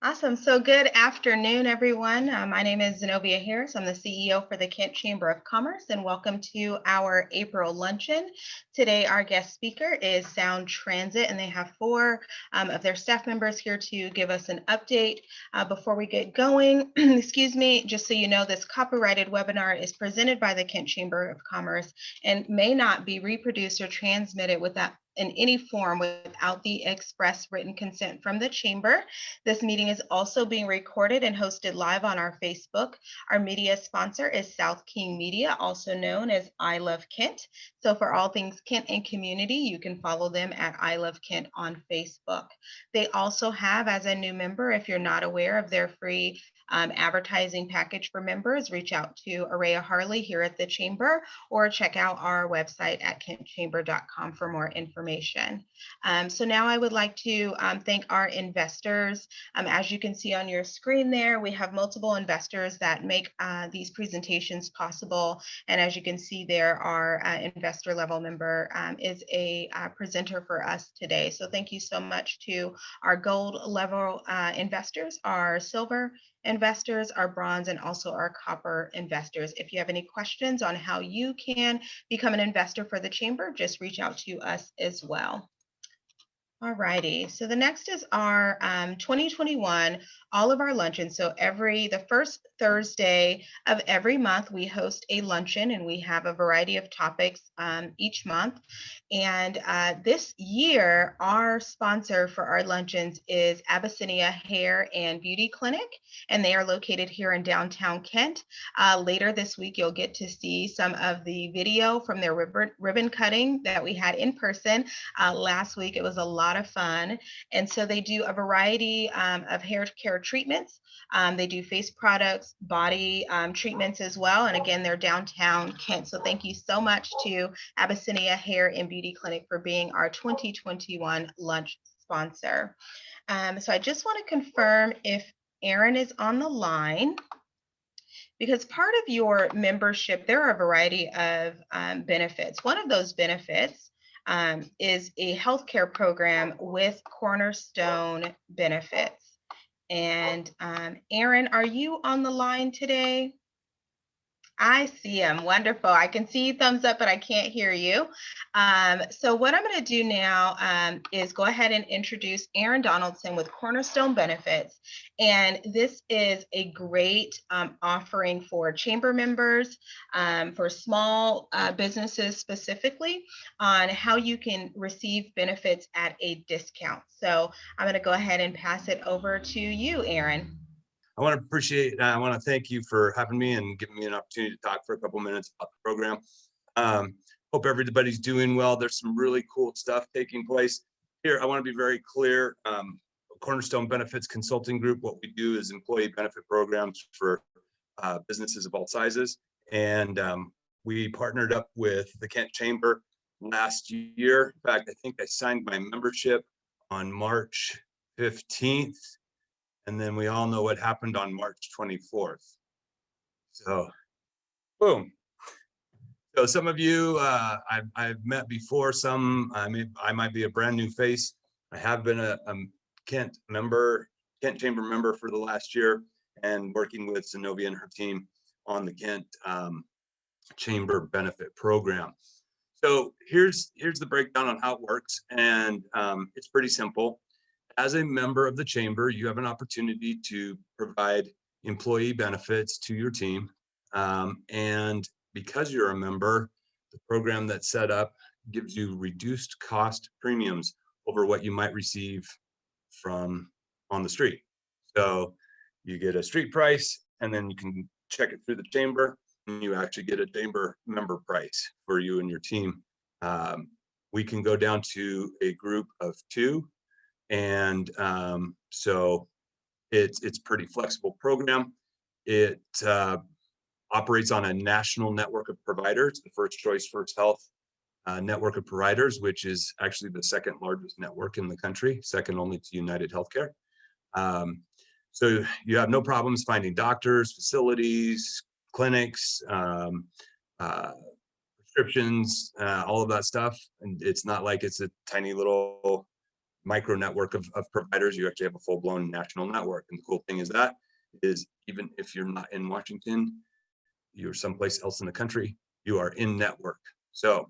Awesome. So good afternoon, everyone. My name is Zenobia Harris. I'm the CEO for the Kent Chamber of Commerce, and welcome to our April luncheon. Today, our guest speaker is SoundTransit, and they have four of their staff members here to give us an update. Before we get going, excuse me, just so you know, this copyrighted webinar is presented by the Kent Chamber of Commerce and may not be reproduced or transmitted without in any form without the express written consent from the chamber. This meeting is also being recorded and hosted live on our Facebook. Our media sponsor is South King Media, also known as I Love Kent. So for all things Kent and community, you can follow them at I Love Kent on Facebook. They also have, as a new member, if you're not aware of their free advertising package for members, reach out to Araya Harley here at the Chamber or check out our website at kentchamber.com for more information. So now I would like to thank our investors. As you can see on your screen there, we have multiple investors that make these presentations possible. And as you can see there, our investor level member is a presenter for us today. So thank you so much to our gold level investors, our silver investors, our bronze, and also our copper investors. If you have any questions on how you can become an investor for the chamber, just reach out to us as well. All righty, so the next is our 2021, all of our luncheons. So the first Thursday of every month, we host a luncheon and we have a variety of topics each month. And this year, our sponsor for our luncheons is Abyssinia Hair and Beauty Clinic, and they are located here in downtown Kent. Later this week, you'll get to see some of the video from their ribbon cutting that we had in person. Last week, it was a lot of fun. And so they do a variety of hair care treatments. They do face products, body treatments as well. And again, they're downtown Kent. So thank you so much to Abyssinia Hair and Beauty Clinic for being our 2021 lunch sponsor. So I just want to confirm if Aaron is on the line, because part of your membership, there are a variety of benefits. One of those benefits is a healthcare program with Cornerstone benefits. And Aaron, are you on the line today? I see him. Wonderful. I can see you thumbs up, but I can't hear you. So what I'm going to do now is go ahead and introduce Aaron Donaldson with Cornerstone Benefits. And this is a great offering for chamber members, for small businesses specifically, on how you can receive benefits at a discount. So I'm going to go ahead and pass it over to you, Aaron. I want to thank you for having me and giving me an opportunity to talk for a couple minutes about the program. Hope everybody's doing well. There's some really cool stuff taking place here. I want to be very clear. Cornerstone Benefits Consulting Group, what we do is employee benefit programs for businesses of all sizes. And we partnered up with the Kent Chamber last year. In fact, I think I signed my membership on March 15th. And then we all know what happened on March 24th. So, boom. So some of you I've met before. Some I might be a brand new face. I have been a Kent Chamber member for the last year, and working with Zenobia and her team on the Kent Chamber benefit program. So here's the breakdown on how it works, and it's pretty simple. As a member of the chamber, you have an opportunity to provide employee benefits to your team. And because you're a member, the program that's set up gives you reduced cost premiums over what you might receive from on the street. So you get a street price, and then you can check it through the chamber, and you actually get a chamber member price for you and your team. We can go down to a group of 2. And so it's pretty flexible program. It operates on a national network of providers, the First Choice First Health network of providers, which is actually the second largest network in the country, second only to United Healthcare. So you have no problems finding doctors, facilities, clinics, prescriptions, all of that stuff. And it's not like it's a tiny little micro network of providers. You actually have a full-blown national network. And the cool thing is even if you're not in Washington, you're someplace else in the country, you are in network. So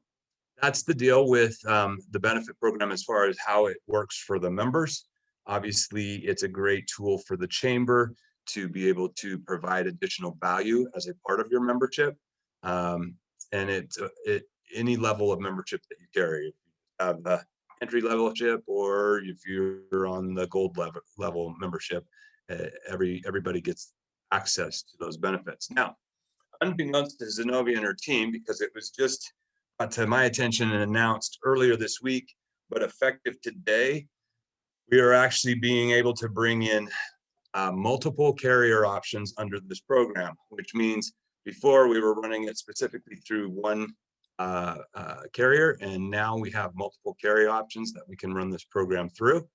that's the deal with the benefit program as far as how it works for the members. Obviously, it's a great tool for the chamber to be able to provide additional value as a part of your membership. And any level of membership that you carry. If you have the entry level ship, or if you're on the gold level membership, everybody gets access to those benefits. Now, unbeknownst to Zenobia and her team, because it was just brought to my attention and announced earlier this week, but effective today, we are actually being able to bring in multiple carrier options under this program, which means before we were running it specifically through one carrier, and now we have multiple carrier options that we can run this program through.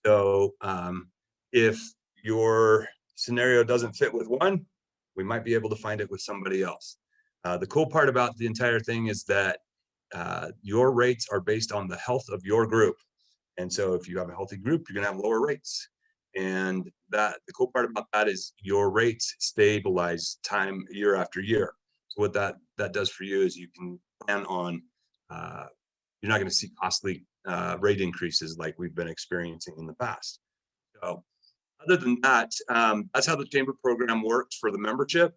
So if your scenario doesn't fit with one, we might be able to find it with somebody else. The cool part about the entire thing is that your rates are based on the health of your group. And so if you have a healthy group, you're gonna have lower rates. And the cool part about that is your rates stabilize time year after year. So what that does for you is you can plan on, you're not gonna see costly rate increases like we've been experiencing in the past. So other than that, that's how the chamber program works for the membership.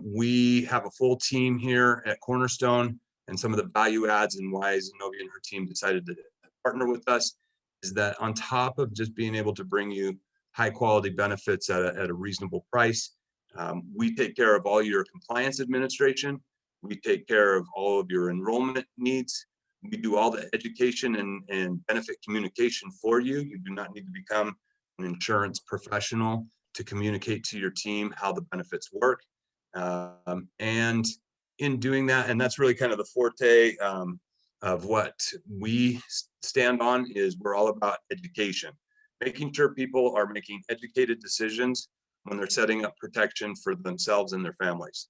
We have a full team here at Cornerstone, and some of the value adds and why Zenobia and her team decided to partner with us is that on top of just being able to bring you high quality benefits at a reasonable price, we take care of all your compliance administration. We take care of all of your enrollment needs. We do all the education and benefit communication for you. You do not need to become an insurance professional to communicate to your team how the benefits work. And in doing that, and that's really kind of the forte of what we stand on, is we're all about education, making sure people are making educated decisions when they're setting up protection for themselves and their families.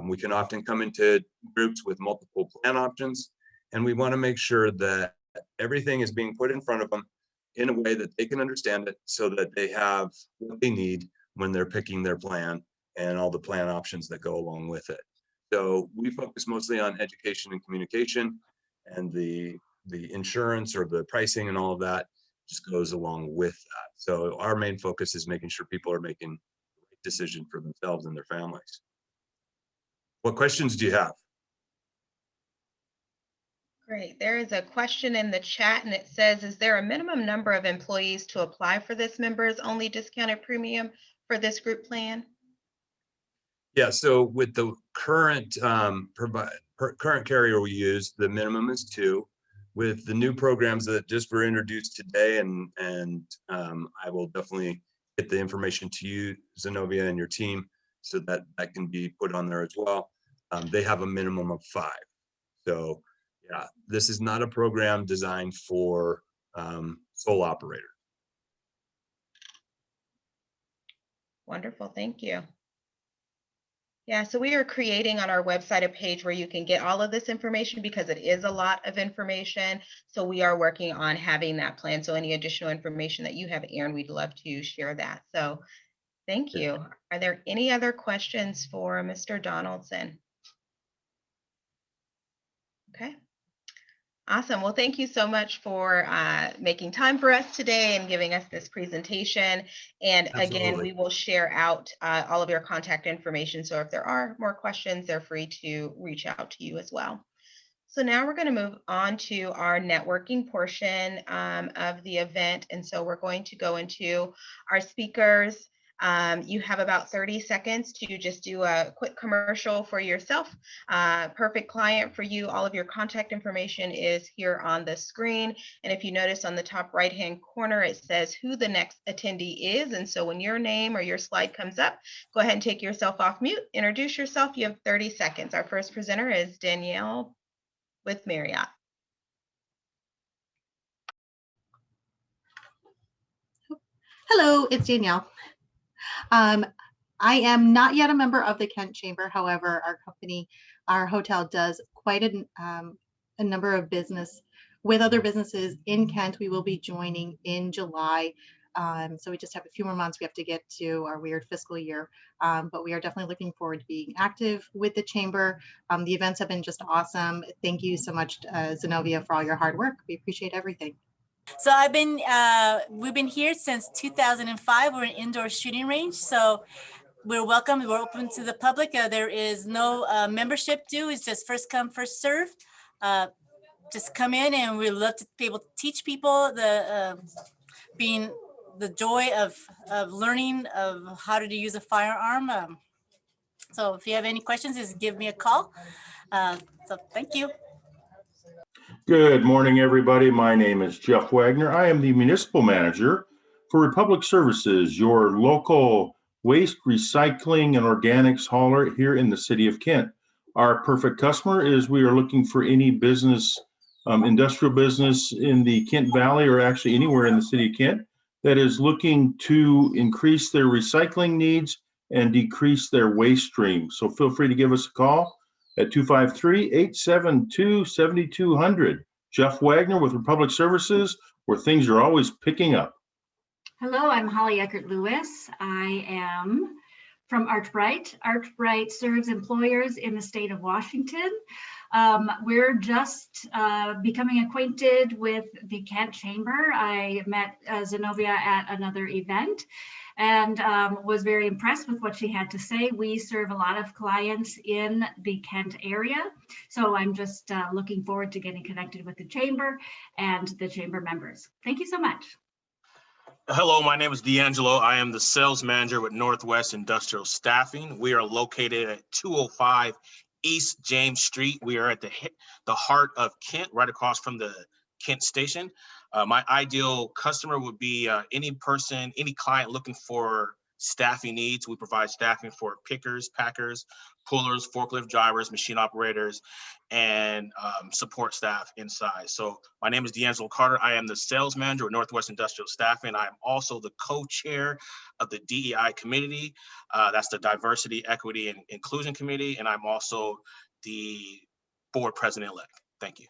We can often come into groups with multiple plan options, and we want to make sure that everything is being put in front of them in a way that they can understand it, so that they have what they need when they're picking their plan and all the plan options that go along with it. So we focus mostly on education and communication, and the insurance or the pricing and all of that just goes along with that. So our main focus is making sure people are making the right decision for themselves and their families. What questions do you have? Great. There is a question in the chat, and it says, is there a minimum number of employees to apply for this members only discounted premium for this group plan? Yeah, so with the current current carrier we use, the minimum is 2. With the new programs that just were introduced today, and I will definitely get the information to you, Zenobia, and your team, so that that can be put on there as well. They have a minimum of 5. So yeah, this is not a program designed for sole operators. Wonderful, thank you. Yeah, so we are creating on our website a page where you can get all of this information, because it is a lot of information. So we are working on having that plan. So any additional information that you have, Aaron, we'd love to share that. So thank you. Are there any other questions for Mr. Donaldson? Okay. Awesome. Well, thank you so much for making time for us today and giving us this presentation. And again, Absolutely. we will share out all of your contact information. So if there are more questions, they're free to reach out to you as well. So now we're going to move on to our networking portion of the event. And so we're going to go into our speakers. You have about 30 seconds to just do a quick commercial for yourself. Perfect client for you. All of your contact information is here on the screen. And if you notice on the top right-hand corner, it says who the next attendee is. And so when your name or your slide comes up, go ahead and take yourself off mute, introduce yourself. You have 30 seconds. Our first presenter is Danielle with Marriott. Hello, it's Danielle. I am not yet a member of the Kent Chamber. However, our company, our hotel does quite a number of business with other businesses in Kent. We will be joining in July. So we just have a few more months we have to get to our weird fiscal year. But we are definitely looking forward to being active with the chamber. The events have been just awesome. Thank you so much, Zenobia, for all your hard work. We appreciate everything. So we've been here since 2005. We're an indoor shooting range. So we're welcome. We're open to the public. There is no membership due. It's just first come, first serve. Just come in, and we love to be able to teach people the joy of learning of how to use a firearm. So if you have any questions, just give me a call. So thank you. Good morning, everybody. My name is Jeff Wagner. I am the municipal manager for Republic Services, your local waste recycling and organics hauler here in the city of Kent. Our perfect customer is we are looking for any business, industrial business in the Kent Valley, or actually anywhere in the city of Kent, that is looking to increase their recycling needs and decrease their waste stream. So feel free to give us a call at 253-872-7200. Jeff Wagner with Republic Services, where things are always picking up. Hello, I'm Holly Eckert-Lewis. I am from ArchBright. ArchBright serves employers in the state of Washington. We're just becoming acquainted with the Kent Chamber. I met Zenobia at another event and was very impressed with what she had to say. We serve a lot of clients in the Kent area, so I'm just looking forward to getting connected with the Chamber and the Chamber members. Thank you so much. Hello, my name is D'Angelo. I am the sales manager with Northwest Industrial Staffing. We are located at 205 East James Street. We are at the heart of Kent, right across from the Kent station. My ideal customer would be any client looking for staffing needs. We provide staffing for pickers, packers, pullers, forklift drivers, machine operators, and support staff inside. So my name is D'Angelo Carter. I am the sales manager at Northwest Industrial Staffing. I am also the co-chair of the DEI committee. That's the Diversity, Equity, and Inclusion Committee. And I'm also the board president-elect. Thank you.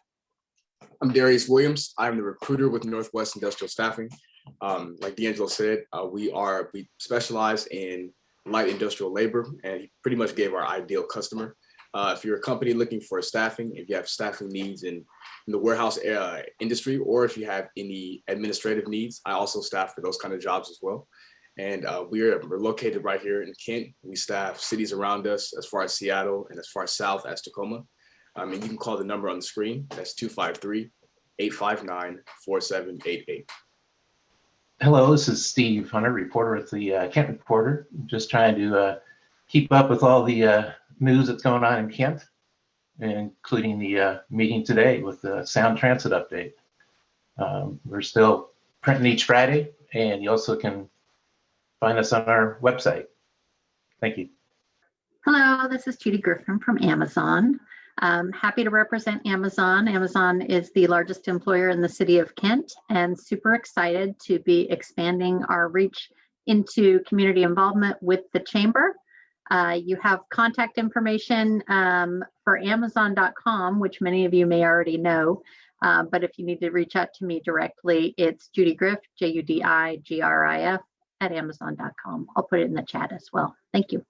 I'm Darius Williams. I'm the recruiter with Northwest Industrial Staffing. Like D'Angelo said, we specialize in light industrial labor, and he pretty much gave our ideal customer. If you're a company looking for staffing, if you have staffing needs in the warehouse industry, or if you have any administrative needs, I also staff for those kind of jobs as well. And we're located right here in Kent. We staff cities around us as far as Seattle and as far south as Tacoma. And you can call the number on the screen. That's 253-859-4788. Hello, this is Steve Hunter, reporter at the Kent Reporter. Just trying to keep up with all the news that's going on in Kent, including the meeting today with the SoundTransit update. We're still printing each Friday, and you also can find us on our website. Thank you. Hello, this is Judy Griffin from Amazon. Happy to represent Amazon. Amazon is the largest employer in the city of Kent, and super excited to be expanding our reach into community involvement with the chamber. You have contact information for Amazon.com, which many of you may already know, but if you need to reach out to me directly, it's Judy Griff, JUDIGRIF at Amazon.com. I'll put it in the chat as well. Thank you.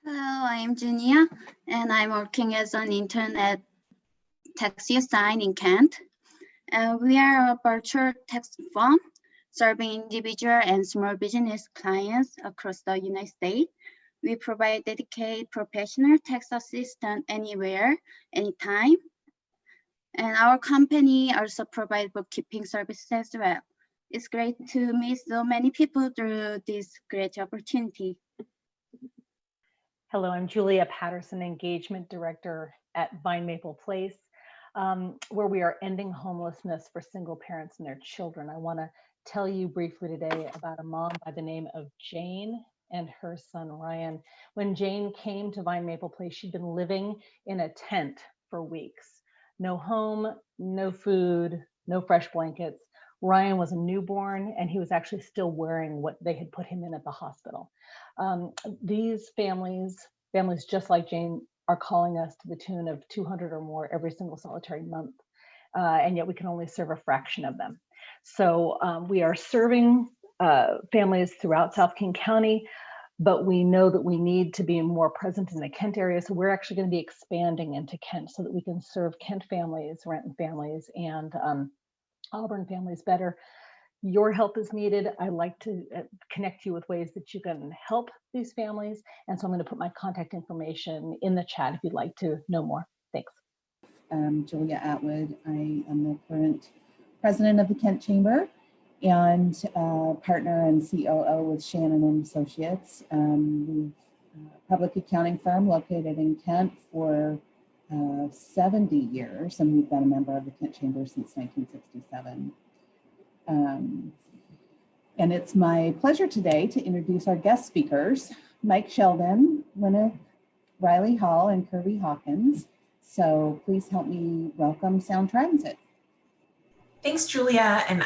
Hello, I'm Junia, and I'm working as an intern at Taxi Assign in Kent. We are a virtual tax firm serving individual and small business clients across the United States. We provide dedicated professional tax assistance anywhere, anytime. And our company also provides bookkeeping services as well. It's great to meet so many people through this great opportunity. Hello, I'm Julia Patterson, Engagement Director at Vine Maple Place, where we are ending homelessness for single parents and their children. I want to tell you briefly today about a mom by the name of Jane and her son Ryan. When Jane came to Vine Maple Place, she'd been living in a tent for weeks. No home, no food, no fresh blankets. Ryan was a newborn, and he was actually still wearing what they had put him in at the hospital. These families just like Jane, are calling us to the tune of 200 or more every single solitary month. and yet we can only serve a fraction of them. So we are serving families throughout South King County, but we know that we need to be more present in the Kent area. So we're actually going to be expanding into Kent so that we can serve Kent families, Renton families, and Auburn families better. Your help is needed. I'd like to connect you with ways that you can help these families. And so I'm going to put my contact information in the chat if you'd like to know more. Thanks. Julia Atwood. I am the current president of the Kent Chamber and partner and COO with Shannon and Associates. We've a public accounting firm located in Kent for 70 years, and we've been a member of the Kent Chamber since 1967. And it's my pleasure today to introduce our guest speakers, Mike Sheldon, Lynette Riley Hall, and Kirby Hawkins. So please help me welcome SoundTransit. Thanks, Julia. And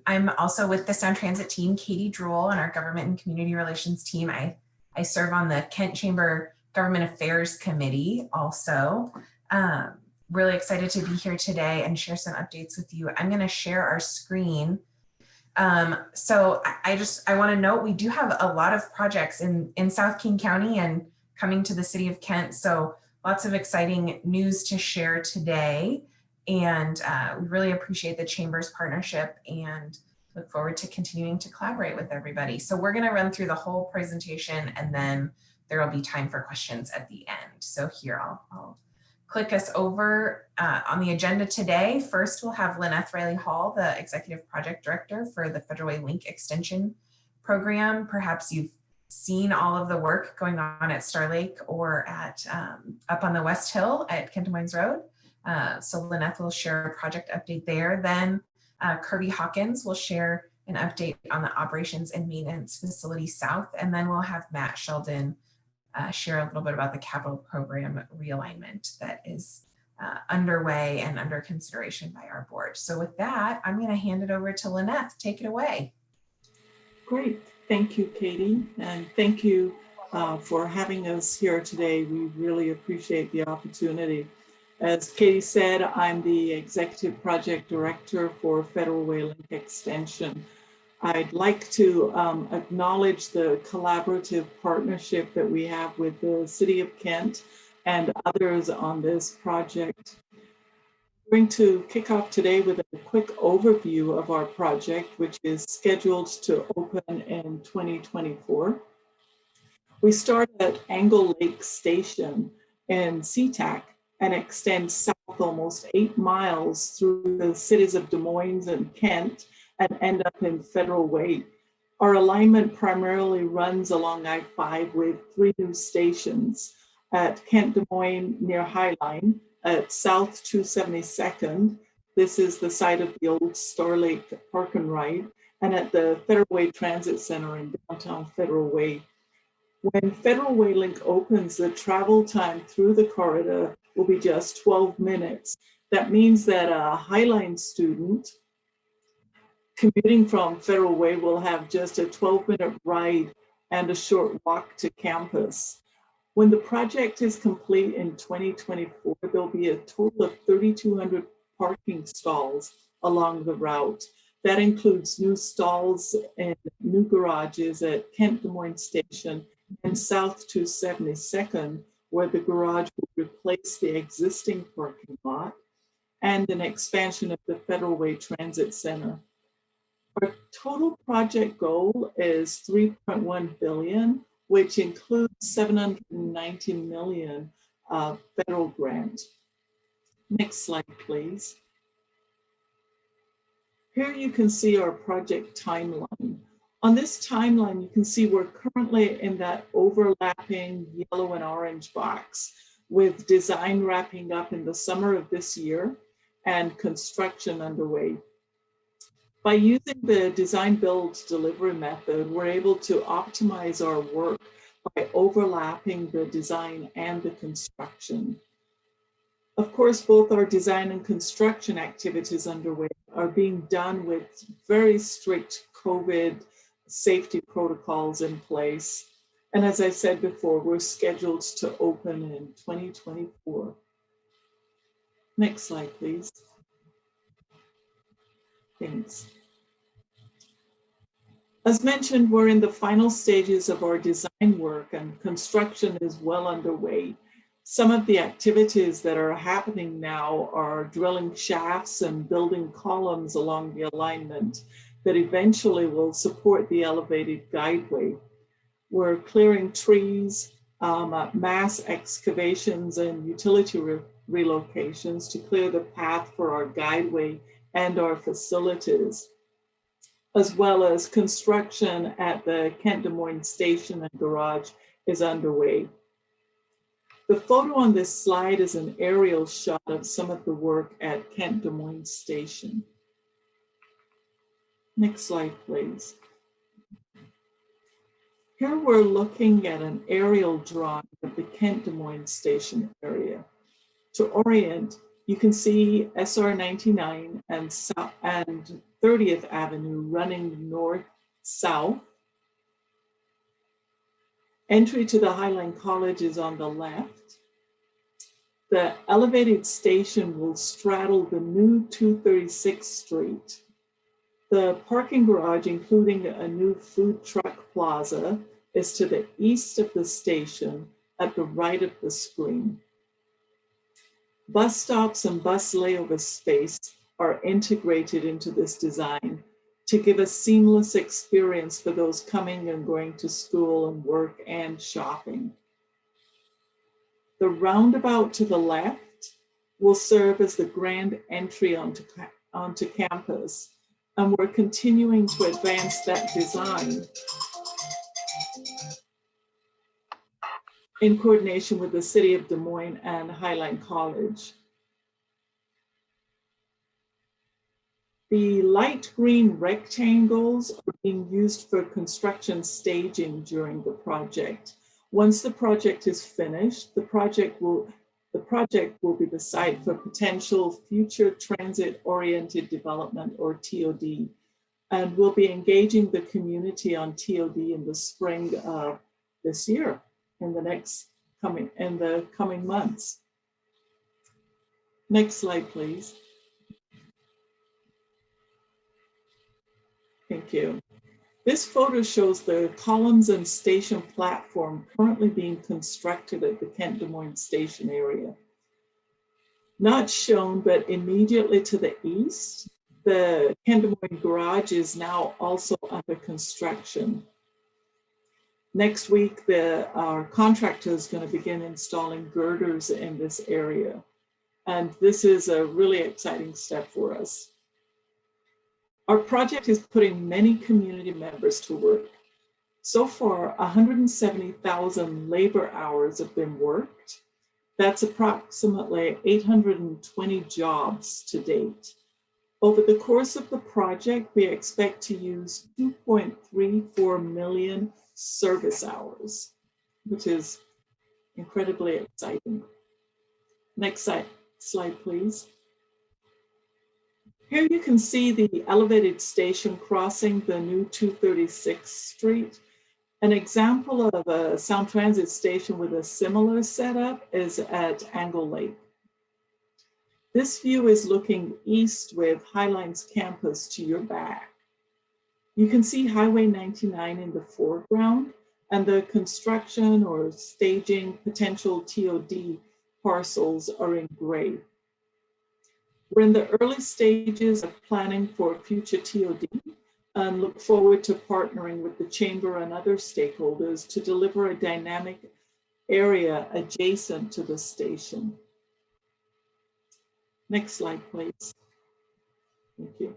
I'm also with the SoundTransit team, Katie Drool, and our Government and Community Relations team. I serve on the Kent Chamber Government Affairs Committee also. Really excited to be here today and share some updates with you. I'm going to share our screen. So I want to note we do have a lot of projects in South King County and coming to the city of Kent. So lots of exciting news to share today. And we really appreciate the Chamber's partnership and look forward to continuing to collaborate with everybody. So we're going to run through the whole presentation and then there will be time for questions at the end. So here I'll click us over on the agenda today. First, we'll have Lynette Riley Hall, the Executive Project Director for the Federal Way Link Extension Program. Perhaps you've seen all of the work going on at Star Lake or at up on the West Hill at Kent Des Moines Road. So Lynette will share a project update there. Then Kirby Hawkins will share an update on the Operations and Maintenance Facility South. And then we'll have Matt Sheldon share a little bit about the capital program realignment that is underway and under consideration by our board. So with that, I'm going to hand it over to Lynette. Take it away. Great. Thank you, Katie. And thank you for having us here today. We really appreciate the opportunity. As Katie said, I'm the Executive Project Director for Federal Way Link Extension. I'd like to acknowledge the collaborative partnership that we have with the City of Kent and others on this project. I'm going to kick off today with a quick overview of our project, which is scheduled to open in 2024. We start at Angle Lake Station in SeaTac and extend south almost 8 miles through the cities of Des Moines and Kent and end up in Federal Way. Our alignment primarily runs along I-5 with 3 new stations at Kent Des Moines near Highline, at South 272nd. This is the site of the old Star Lake Park and Ride, and at the Federal Way Transit Center in downtown Federal Way. When Federal Way Link opens, the travel time through the corridor will be just 12 minutes. That means that a Highline student commuting from Federal Way will have just a 12-minute ride and a short walk to campus. When the project is complete in 2024, there'll be a total of 3,200 parking stalls along the route. That includes new stalls and new garages at Kent Des Moines Station and South 272nd, where the garage will replace the existing parking lot, and an expansion of the Federal Way Transit Center. Our total project goal is $3.1 billion, which includes $790 million federal grant. Next slide, please. Here you can see our project timeline. On this timeline, you can see we're currently in that overlapping yellow and orange box, with design wrapping up in the summer of this year and construction underway. By using the design build delivery method, we're able to optimize our work by overlapping the design and the construction. Of course, both our design and construction activities underway are being done with very strict COVID safety protocols in place. And as I said before, we're scheduled to open in 2024. Next slide, please. Thanks. As mentioned, we're in the final stages of our design work and construction is well underway. Some of the activities that are happening now are drilling shafts and building columns along the alignment that eventually will support the elevated guideway. We're clearing trees, mass excavations and utility relocations to clear the path for our guideway and our facilities, as well as construction at the Kent Des Moines station and garage is underway. The photo on this slide is an aerial shot of some of the work at Kent Des Moines station. Next slide, please. Here we're looking at an aerial drawing of the Kent Des Moines station area. To orient, you can see SR 99 and 30th Avenue running north-south. Entry to the Highline College is on the left. The elevated station will straddle the new 236th Street. The parking garage, including a new food truck plaza, is to the east of the station at the right of the screen. Bus stops and bus layover space are integrated into this design to give a seamless experience for those coming and going to school and work and shopping. The roundabout to the left will serve as the grand entry onto campus, and we're continuing to advance that design in coordination with the City of Des Moines and Highline College. The light green rectangles are being used for construction staging during the project. Once the project is finished, the project will be the site for potential future transit-oriented development, or TOD, and we'll be engaging the community on TOD in the spring of this year, in the coming months. Next slide, please. Thank you. This photo shows the columns and station platform currently being constructed at the Kent Des Moines station area. Not shown, but immediately to the east, the Kent Des Moines garage is now also under construction. Next week, our contractor is going to begin installing girders in this area. And this is a really exciting step for us. Our project is putting many community members to work. So far, 170,000 labor hours have been worked. That's approximately 820 jobs to date. Over the course of the project, we expect to use 2.34 million service hours, which is incredibly exciting. Next slide, please. Here you can see the elevated station crossing the new 236th Street. An example of a SoundTransit station with a similar setup is at Angle Lake. This view is looking east with Highline's campus to your back. You can see Highway 99 in the foreground and the construction or staging potential TOD parcels are in gray. We're in the early stages of planning for future TOD and look forward to partnering with the Chamber and other stakeholders to deliver a dynamic area adjacent to the station. Next slide, please. Thank you.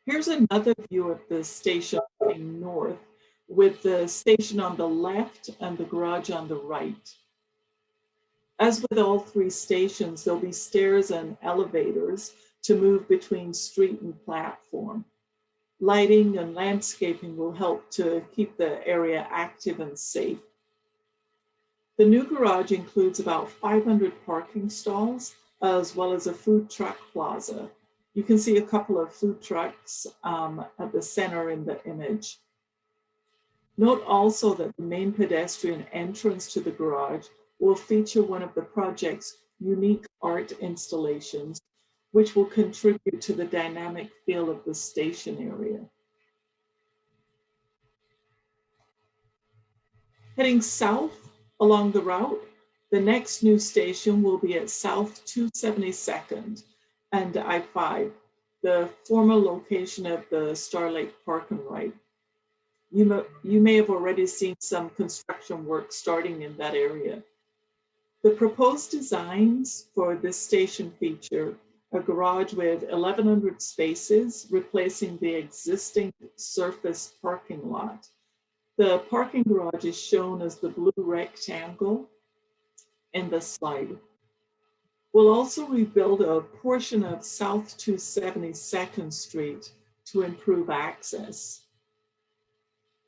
Here's another view of the station looking north with the station on the left and the garage on the right. As with all three stations, there'll be stairs and elevators to move between street and platform. Lighting and landscaping will help to keep the area active and safe. The new garage includes about 500 parking stalls, as well as a food truck plaza. You can see a couple of food trucks at the center in the image. Note also that the main pedestrian entrance to the garage will feature one of the project's unique art installations, which will contribute to the dynamic feel of the station area. Heading south along the route, the next new station will be at South 272nd and I-5, the former location of the Star Lake Park and Ride. You may have already seen some construction work starting in that area. The proposed designs for this station feature a garage with 1,100 spaces, replacing the existing surface parking lot. The parking garage is shown as the blue rectangle in the slide. We'll also rebuild a portion of South 272nd Street to improve access.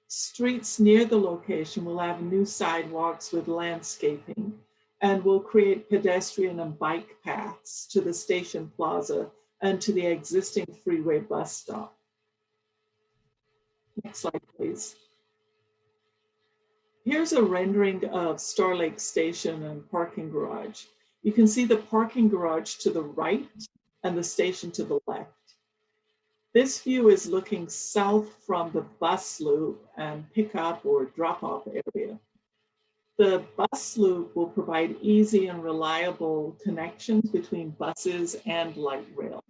Streets near the location will have new sidewalks with landscaping, and will create pedestrian and bike paths to the station plaza and to the existing freeway bus stop. Next slide, please. Here's a rendering of Star Lake Station and parking garage. You can see the parking garage to the right and the station to the left. This view is looking south from the bus loop and pickup or drop-off area. The bus loop will provide easy and reliable connections between buses and light rail.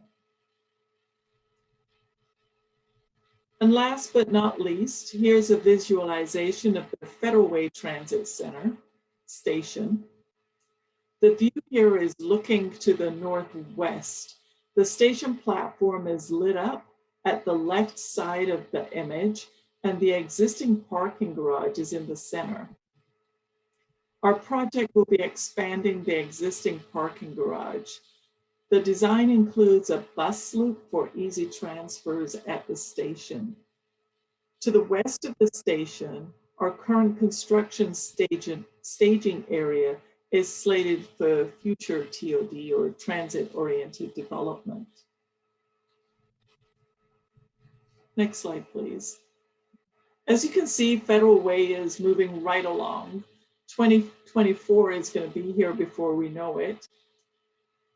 And last but not least, here's a visualization of the Federal Way Transit Center station. The view here is looking to the northwest. The station platform is lit up at the left side of the image, and the existing parking garage is in the center. Our project will be expanding the existing parking garage. The design includes a bus loop for easy transfers at the station. To the west of the station, our current construction staging area is slated for future TOD or transit-oriented development. Next slide, please. As you can see, Federal Way is moving right along. 2024 is going to be here before we know it.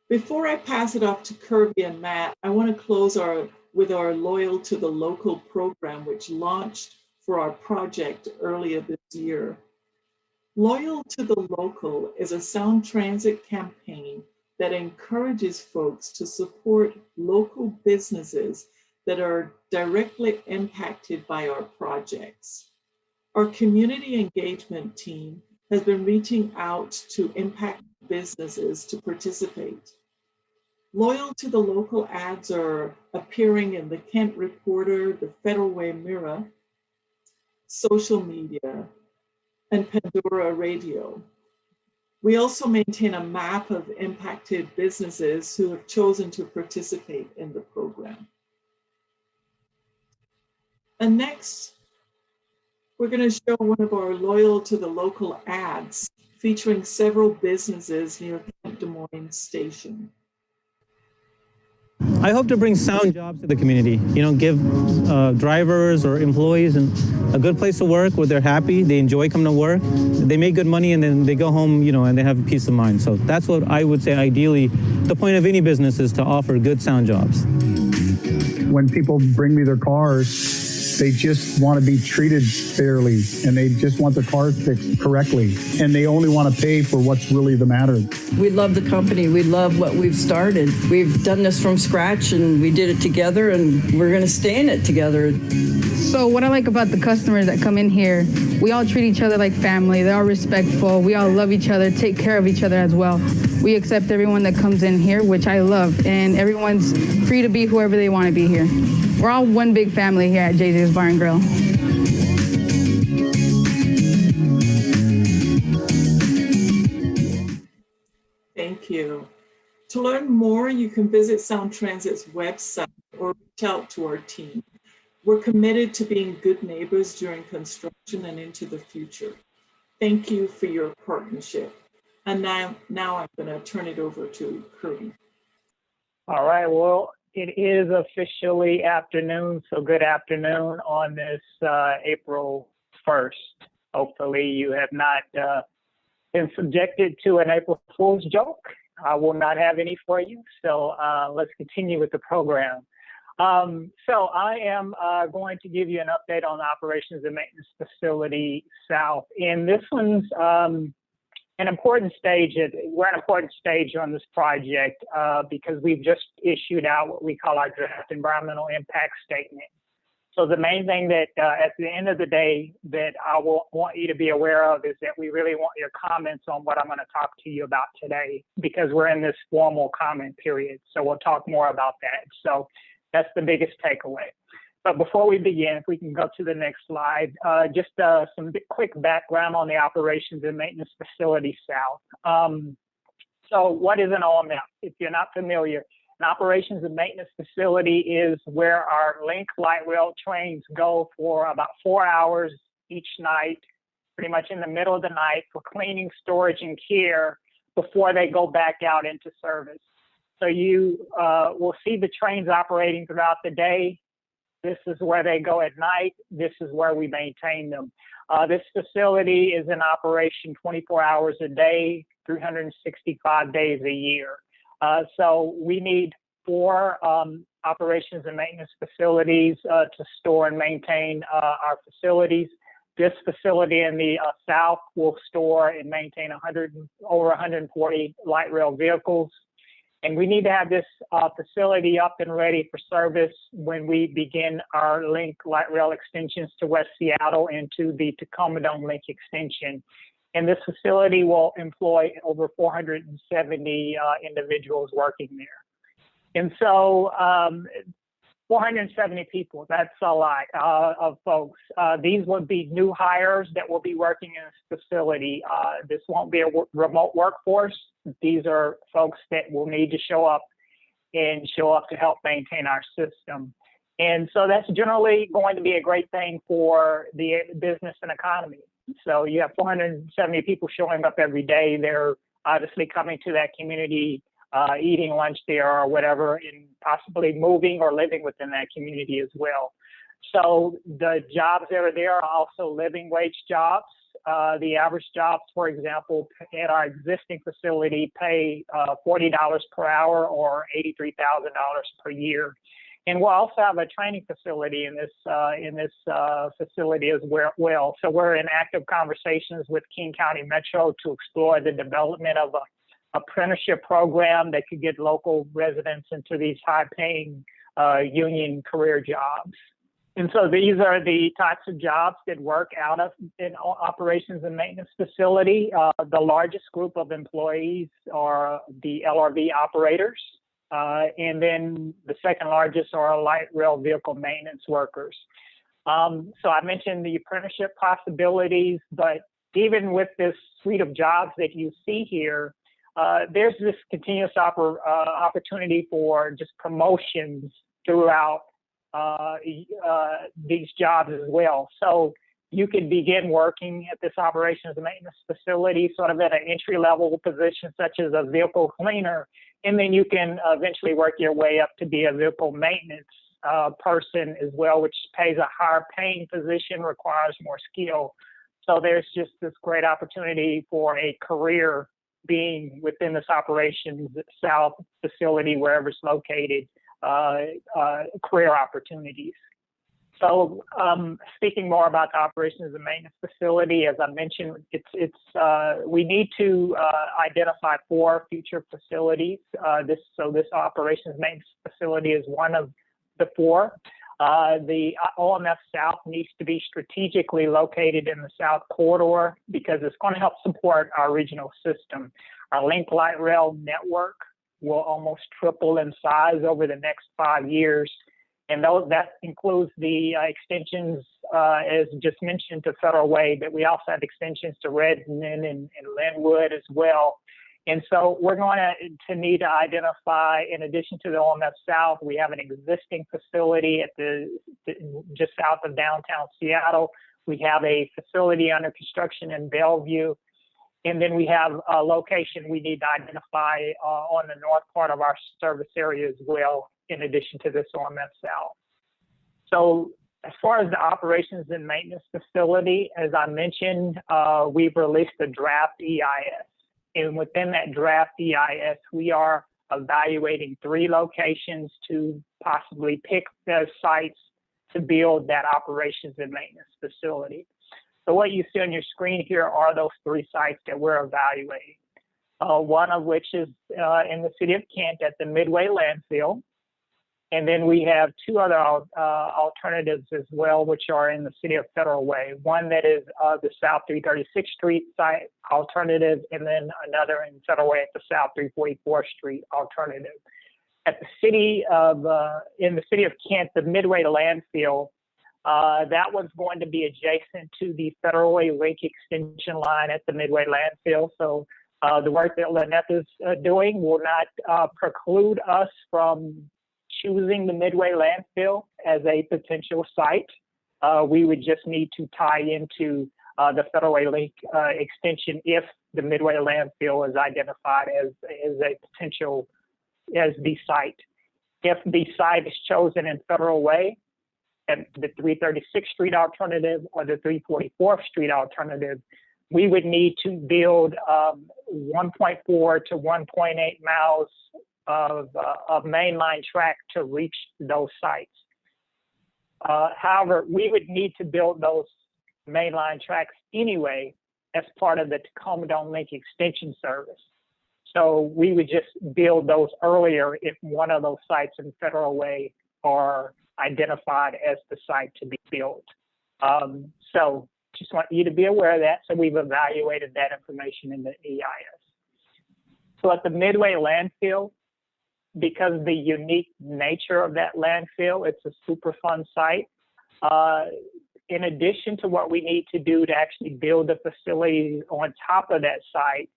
Before I pass it off to Kirby and Matt, I want to close with our Loyal to the Local program, which launched for our project earlier this year. Loyal to the Local is a SoundTransit campaign that encourages folks to support local businesses that are directly impacted by our projects. Our community engagement team has been reaching out to impact businesses to participate. Loyal to the Local ads are appearing in the Kent Reporter, the Federal Way Mirror, social media, and Pandora Radio. We also maintain a map of impacted businesses who have chosen to participate in the program. And next, we're going to show one of our Loyal to the Local ads featuring several businesses near Kent Des Moines Station. I hope to bring sound jobs to the community, give drivers or employees a good place to work where they're happy, they enjoy coming to work, they make good money, and then they go home, and they have peace of mind. So that's what I would say ideally the point of any business is to offer good sound jobs. When people bring me their cars, they just want to be treated fairly, and they just want their cars fixed correctly, and they only want to pay for what's really the matter. We love the company. We love what we've started. We've done this from scratch, and we did it together, and we're going to stay in it together. So what I like about the customers that come in here, we all treat each other like family. They're all respectful. We all love each other, take care of each other as well. We accept everyone that comes in here, which I love, and everyone's free to be whoever they want to be here. We're all one big family here at JJ's Bar and Grill. Thank you. To learn more, you can visit SoundTransit's website or reach out to our team. We're committed to being good neighbors during construction and into the future. Thank you for your partnership. And now I'm going to turn it over to Kirby. All right, well, it is officially afternoon, so good afternoon on this April 1st. Hopefully you have not been subjected to an April Fool's joke. I will not have any for you. So let's continue with the program. So I am going to give you an update on the Operations and Maintenance Facility South. And this one's an important stage. We're at an important stage on this project because we've just issued out what we call our draft environmental impact statement. So the main thing that at the end of the day that I will want you to be aware of is that we really want your comments on what I'm going to talk to you about today, because we're in this formal comment period. So we'll talk more about that. So that's the biggest takeaway. But before we begin, if we can go to the next slide, just some quick background on the Operations and Maintenance Facility South. So what is an OMF? If you're not familiar, an Operations and Maintenance Facility is where our Link light rail trains go for about 4 hours each night, pretty much in the middle of the night, for cleaning, storage, and care before they go back out into service. So you will see the trains operating throughout the day. This is where they go at night. This is where we maintain them. This facility is in operation 24 hours a day, 365 days a year. So we need 4 operations and maintenance facilities to store and maintain our facilities. This facility in the south will store and maintain over 140 light rail vehicles. And we need to have this facility up and ready for service when we begin our Link light rail extensions to West Seattle and to the Tacoma Dome Link extension. And this facility will employ over 470 individuals working there. And so 470 people, that's a lot of folks. These would be new hires that will be working in this facility. This won't be a remote workforce. These are folks that will need to show up to help maintain our system. And so that's generally going to be a great thing for the business and economy. So you have 470 people showing up every day. They're obviously coming to that community, eating lunch there or whatever, and possibly moving or living within that community as well. So the jobs that are there are also living wage jobs. The average jobs, for example, at our existing facility pay $40 per hour or $83,000 per year. And we'll also have a training facility in this facility as well. So we're in active conversations with King County Metro to explore the development of an apprenticeship program that could get local residents into these high-paying union career jobs. And so these are the types of jobs that work out of an operations and maintenance facility. The largest group of employees are the LRV operators. And then the second largest are light rail vehicle maintenance workers. So I mentioned the apprenticeship possibilities, but even with this suite of jobs that you see here, there's this continuous opportunity for just promotions throughout these jobs as well. So you could begin working at this operations and maintenance facility sort of at an entry-level position, such as a vehicle cleaner, and then you can eventually work your way up to be a vehicle maintenance person as well, which pays a higher paying position, requires more skill. So there's just this great opportunity for a career being within this operations south facility, wherever it's located, career opportunities. So speaking more about the operations and maintenance facility, as I mentioned, we need to identify 4 future facilities. This operations maintenance facility is one of the 4. The OMF South needs to be strategically located in the South Corridor because it's going to help support our regional system. Our Link light rail network will almost triple in size over the next 5 years. And that includes the extensions, as just mentioned, to Federal Way, but we also have extensions to Redmond and Linwood as well. And so we're going to need to identify, in addition to the OMF South, we have an existing facility at just south of downtown Seattle. We have a facility under construction in Bellevue. And then we have a location we need to identify on the north part of our service area as well, in addition to this OMF South. So as far as the operations and maintenance facility, as I mentioned, we've released a draft EIS. And within that draft EIS, we are evaluating 3 locations to possibly pick the sites to build that operations and maintenance facility. So what you see on your screen here are those 3 sites that we're evaluating. One of which is in the city of Kent at the Midway landfill. And then we have 2 other alternatives as well, which are in the city of Federal Way. One that is the South 336th Street site alternative, and then another in Federal Way at the South 344th Street alternative. At the city of, in the city of Kent, the Midway landfill, that one's going to be adjacent to the Federal Way link extension line at the Midway landfill. So the work that Lynette is doing will not preclude us from choosing the Midway landfill as a potential site. We would just need to tie into the Federal Way link extension if the Midway landfill is identified as a potential, as the site. If the site is chosen in Federal Way, and the 336th Street alternative or the 344th Street alternative, we would need to build 1.4 to 1.8 miles of mainline track to reach those sites. However, we would need to build those mainline tracks anyway as part of the Tacoma Dome Link extension service. So we would just build those earlier if one of those sites in Federal Way are identified as the site to be built. So just want you to be aware of that. So we've evaluated that information in the EIS. So at the Midway landfill, because of the unique nature of that landfill, it's a Superfund site. In addition to what we need to do to actually build a facility on top of that site,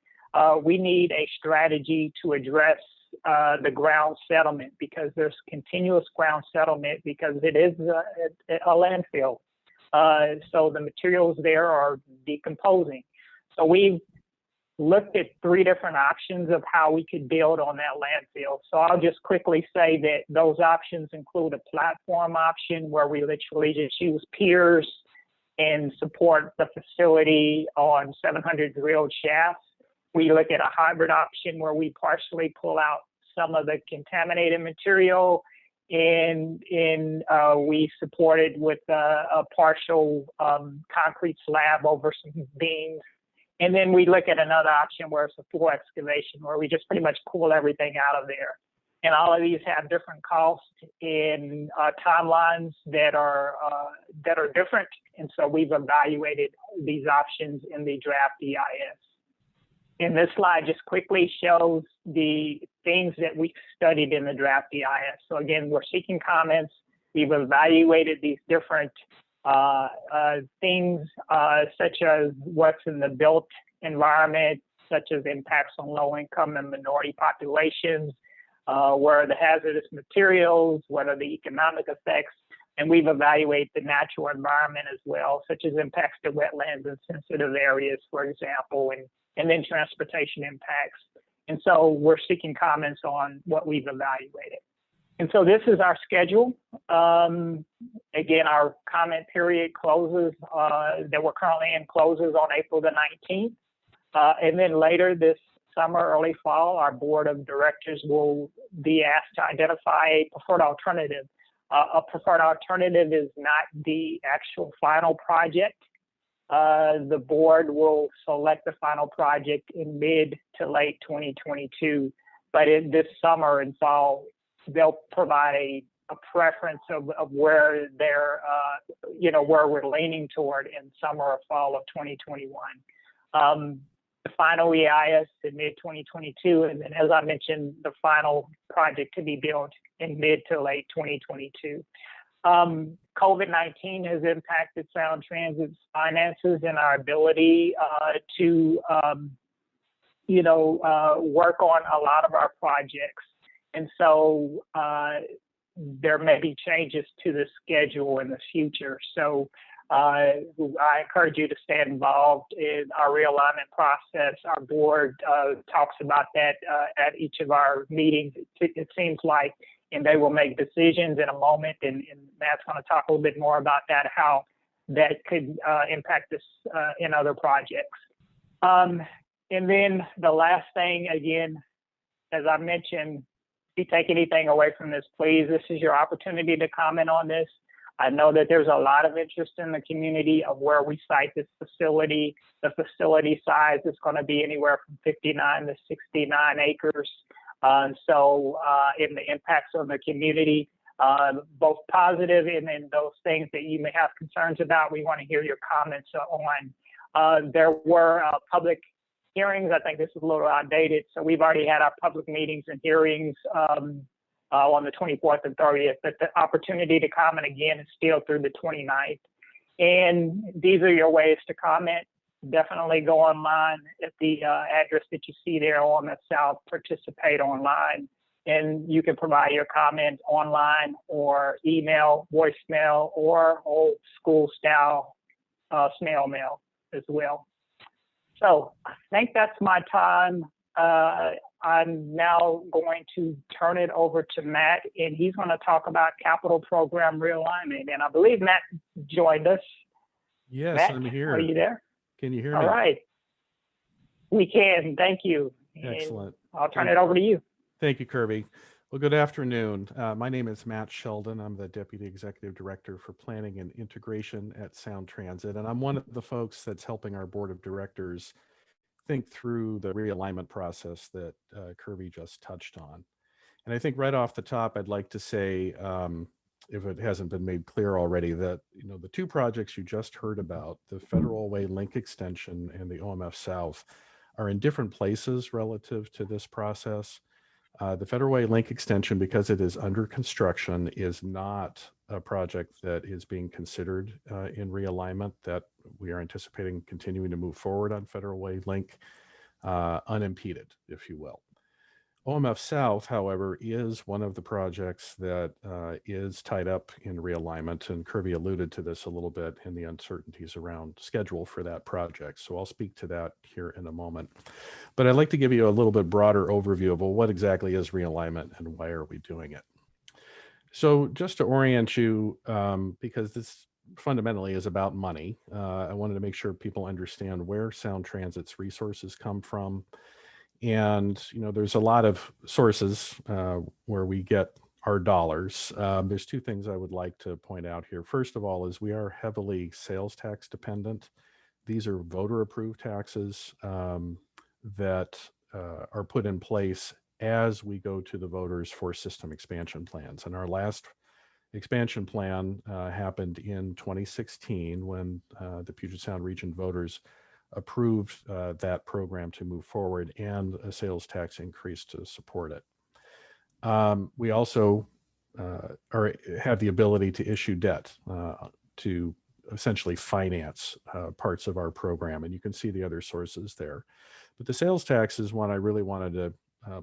we need a strategy to address the ground settlement, because there's continuous ground settlement because it is a landfill. So the materials there are decomposing. So we've looked at 3 different options of how we could build on that landfill. So I'll just quickly say that those options include a platform option where we literally just use piers and support the facility on 700 drilled shafts. We look at a hybrid option where we partially pull out some of the contaminated material and we support it with a partial concrete slab over some beams. And then we look at another option where it's a full excavation, where we just pretty much pull everything out of there. And all of these have different costs and timelines that are different. And so we've evaluated these options in the draft EIS. And this slide just quickly shows the things that we studied in the draft EIS. So again, we're seeking comments. We've evaluated these different things such as what's in the built environment, such as impacts on low-income and minority populations, where are the hazardous materials, what are the economic effects, and we've evaluated the natural environment as well, such as impacts to wetlands and sensitive areas, for example, and then transportation impacts. And so we're seeking comments on what we've evaluated. And so this is our schedule. Again, our comment period closes, that we're currently in, closes on April the 19th. And then later this summer, early fall, our board of directors will be asked to identify a preferred alternative. A preferred alternative is not the actual final project. The board will select the final project in mid to late 2022, but in this summer and fall, they'll provide a preference of where they're, where we're leaning toward in summer or fall of 2021. The final EIS in mid 2022, and then as I mentioned, the final project to be built in mid to late 2022. COVID-19 has impacted SoundTransit's finances and our ability to, work on a lot of our projects. And so there may be changes to the schedule in the future. So I encourage you to stay involved in our realignment process. Our board talks about that at each of our meetings. It seems like, and they will make decisions in a moment, and Matt's going to talk a little bit more about that, how that could impact us in other projects. And then the last thing, again, as I mentioned, if you take anything away from this, please, this is your opportunity to comment on this. I know that there's a lot of interest in the community of where we site this facility. The facility size is going to be anywhere from 59 to 69 acres. In the impacts on the community, both positive and then those things that you may have concerns about, we want to hear your comments on. There were public hearings. I think this is a little outdated. So we've already had our public meetings and hearings on the 24th and 30th, but the opportunity to comment again is still through the 29th. And these are your ways to comment. Definitely go online at the address that you see there on the South, participate online, and you can provide your comment online or email, voicemail, or old school style snail mail as well. So I think that's my time. I'm now going to turn it over to Matt, and he's going to talk about capital program realignment. And I believe Matt joined us. Yes, Matt, I'm here. Are you there? Can you hear me? All right. We can. Thank you. Excellent. And I'll turn it over to you. Thank you, Kirby. Well, good afternoon. My name is Matt Sheldon. I'm the Deputy Executive Director for Planning and Integration at SoundTransit, and I'm one of the folks that's helping our board of directors think through the realignment process that Kirby just touched on. And I think right off the top, I'd like to say, if it hasn't been made clear already, that the two projects you just heard about, the Federal Way Link Extension and the OMF South, are in different places relative to this process. The Federal Way Link Extension, because it is under construction, is not a project that is being considered in realignment, that we are anticipating continuing to move forward on Federal Way Link unimpeded, if you will. OMF South, however, is one of the projects that is tied up in realignment, and Kirby alluded to this a little bit in the uncertainties around schedule for that project. So I'll speak to that here in a moment. But I'd like to give you a little bit broader overview of, well, what exactly is realignment and why are we doing it? So just to orient you, because this fundamentally is about money, I wanted to make sure people understand where SoundTransit's resources come from. And, there's a lot of sources where we get our dollars. There's two things I would like to point out here. First of all, is we are heavily sales tax dependent. These are voter approved taxes that are put in place as we go to the voters for system expansion plans. And our last expansion plan happened in 2016 when the Puget Sound region voters approved that program to move forward and a sales tax increase to support it. We also have the ability to issue debt to essentially finance parts of our program, and you can see the other sources there. But the sales tax is one I really wanted to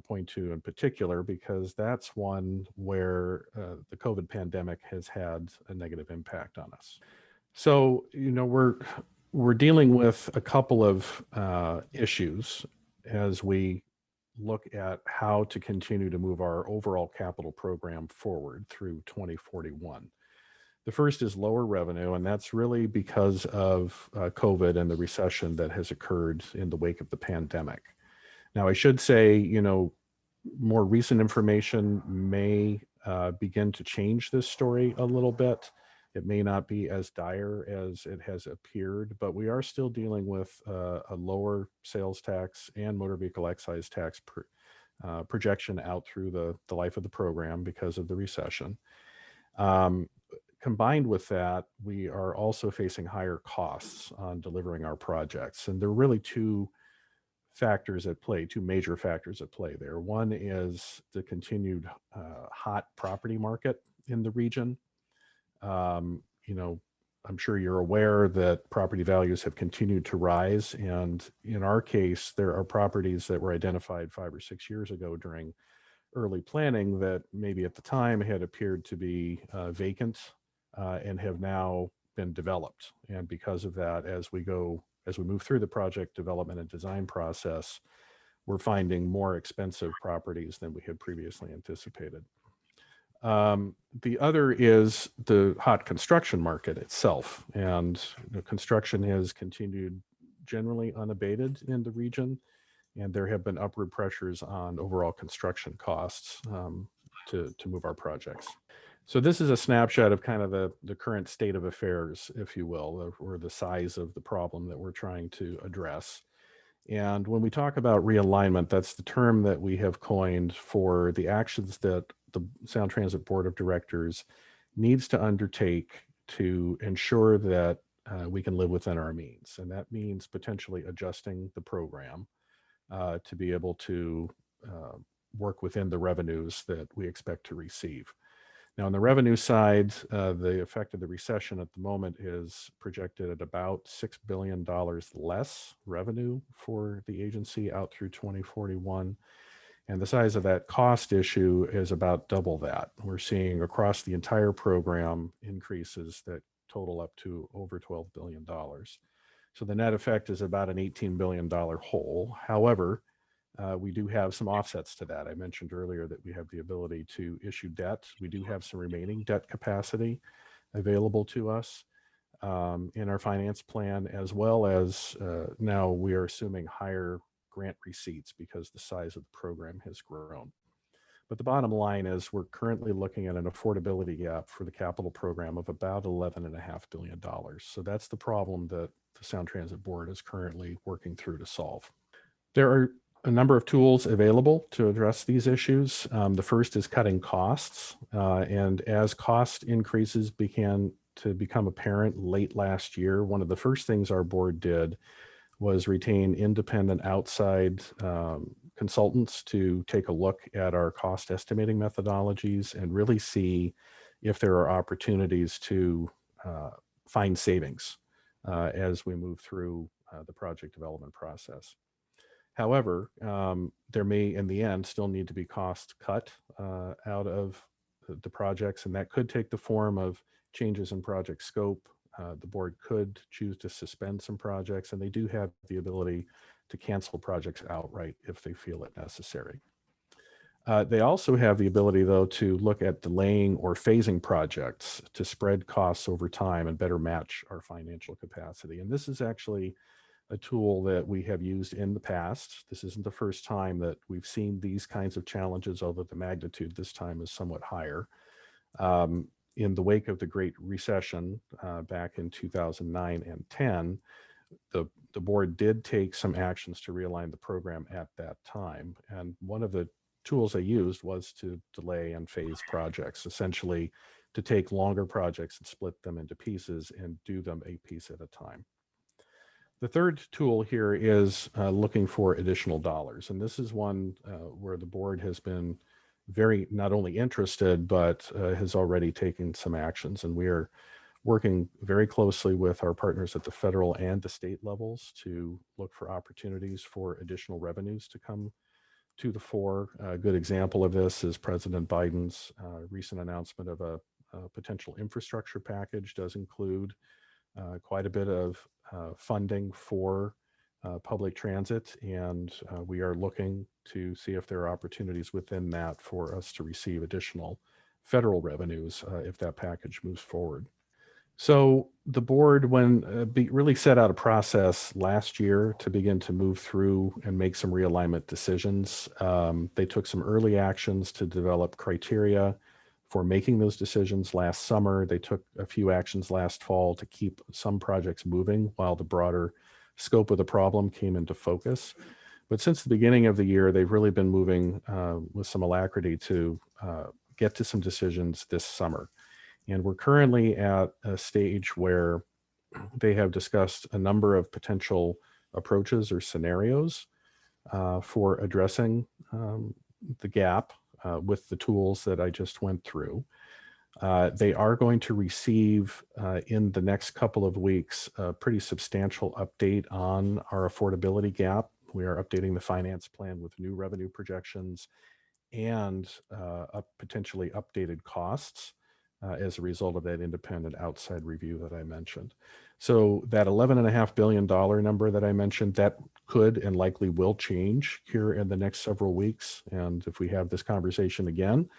point to in particular, because that's one where the COVID pandemic has had a negative impact on us. So, we're dealing with a couple of issues as we look at how to continue to move our overall capital program forward through 2041. The first is lower revenue, and that's really because of COVID and the recession that has occurred in the wake of the pandemic. Now, I should say, more recent information may begin to change this story a little bit. It may not be as dire as it has appeared, but we are still dealing with a lower sales tax and motor vehicle excise tax projection out through the life of the program because of the recession. Combined with that, we are also facing higher costs on delivering our projects. And there are really two factors at play, two major factors at play there. One is the continued hot property market in the region. I'm sure you're aware that property values have continued to rise. And in our case, there are properties that were identified 5 or 6 years ago during early planning that maybe at the time had appeared to be vacant and have now been developed. And because of that, as we move through the project development and design process, we're finding more expensive properties than we had previously anticipated. The other is the hot construction market itself. And construction has continued generally unabated in the region, and there have been upward pressures on overall construction costs to move our projects. So this is a snapshot of kind of the current state of affairs, if you will, or the size of the problem that we're trying to address. And when we talk about realignment, that's the term that we have coined for the actions that the Sound Transit Board of Directors needs to undertake to ensure that we can live within our means. And that means potentially adjusting the program to be able to work within the revenues that we expect to receive. Now, on the revenue side, the effect of the recession at the moment is projected at about $6 billion less revenue for the agency out through 2041. And the size of that cost issue is about double that. We're seeing across the entire program increases that total up to over $12 billion. So the net effect is about an $18 billion hole. However, we do have some offsets to that. I mentioned earlier that we have the ability to issue debt. We do have some remaining debt capacity available to us in our finance plan, as well as now we are assuming higher grant receipts because the size of the program has grown. But the bottom line is we're currently looking at an affordability gap for the capital program of about $11.5 billion. So that's the problem that the Sound Transit Board is currently working through to solve. There are a number of tools available to address these issues. The first is cutting costs. And as cost increases began to become apparent late last year, one of the first things our board did was retain independent outside consultants to take a look at our cost estimating methodologies and really see if there are opportunities to find savings as we move through the project development process. However, there may, in the end, still need to be cost cut out of the projects, and that could take the form of changes in project scope. The board could choose to suspend some projects, and they do have the ability to cancel projects outright if they feel it necessary. They also have the ability, though, to look at delaying or phasing projects to spread costs over time and better match our financial capacity. And this is actually a tool that we have used in the past. This isn't the first time that we've seen these kinds of challenges, although the magnitude this time is somewhat higher. In the wake of the Great Recession back in 2009 and 10, the board did take some actions to realign the program at that time. And one of the tools they used was to delay and phase projects, essentially to take longer projects and split them into pieces and do them a piece at a time. The third tool here is looking for additional dollars. And this is one where the board has been very not only interested, but has already taken some actions. And we are working very closely with our partners at the federal and the state levels to look for opportunities for additional revenues to come to the fore. A good example of this is President Biden's recent announcement of a potential infrastructure package does include quite a bit of funding for public transit, and we are looking to see if there are opportunities within that for us to receive additional federal revenues if that package moves forward. So the board, when really set out a process last year to begin to move through and make some realignment decisions. They took some early actions to develop criteria for making those decisions last summer. They took a few actions last fall to keep some projects moving while the broader scope of the problem came into focus. But since the beginning of the year, they've really been moving with some alacrity to get to some decisions this summer. And we're currently at a stage where they have discussed a number of potential approaches or scenarios for addressing the gap with the tools that I just went through. They are going to receive in the next couple of weeks a pretty substantial update on our affordability gap. We are updating the finance plan with new revenue projections and potentially updated costs as a result of that independent outside review that I mentioned. So that $11.5 billion number that I mentioned, that could and likely will change here in the next several weeks. And if we have this conversation again,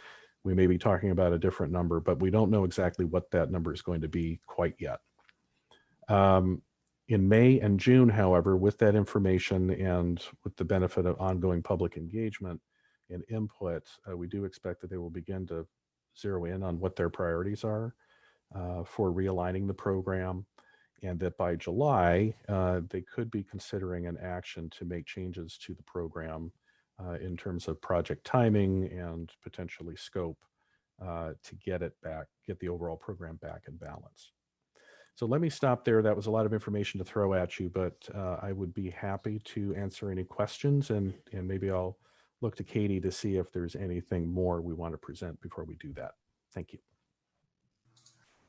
we may be talking about a different number, but we don't know exactly what that number is going to be quite yet. In May and June, however, with that information and with the benefit of ongoing public engagement and input, we do expect that they will begin to zero in on what their priorities are for realigning the program, and that by July, they could be considering an action to make changes to the program in terms of project timing and potentially scope to get the overall program back in balance. So let me stop there. That was a lot of information to throw at you, but I would be happy to answer any questions, and maybe I'll look to Katie to see if there's anything more we want to present before we do that. Thank you.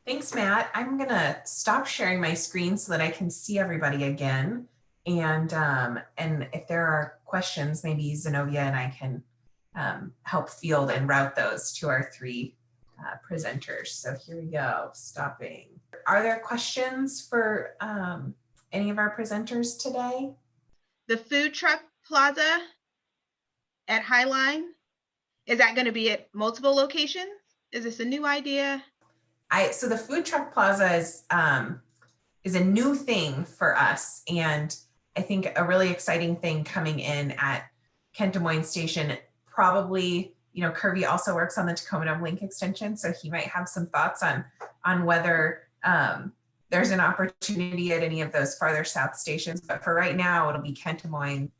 Thanks, Matt. I'm gonna stop sharing my screen so that I can see everybody again. And if there are questions, maybe Zenobia and I can help field and route those to our three presenters. So here we go, stopping. Are there questions for any of our presenters today? The food truck plaza at Highline, is that going to be at multiple locations? Is this a new idea? So the food truck plaza is a new thing for us, and I think a really exciting thing coming in at Kent Des Moines Station. Probably, you know, Kirby also works on the Tacoma Dome Link extension, so he might have some thoughts on whether there's an opportunity at any of those farther south stations. But for right now, it'll be Kent Des Moines,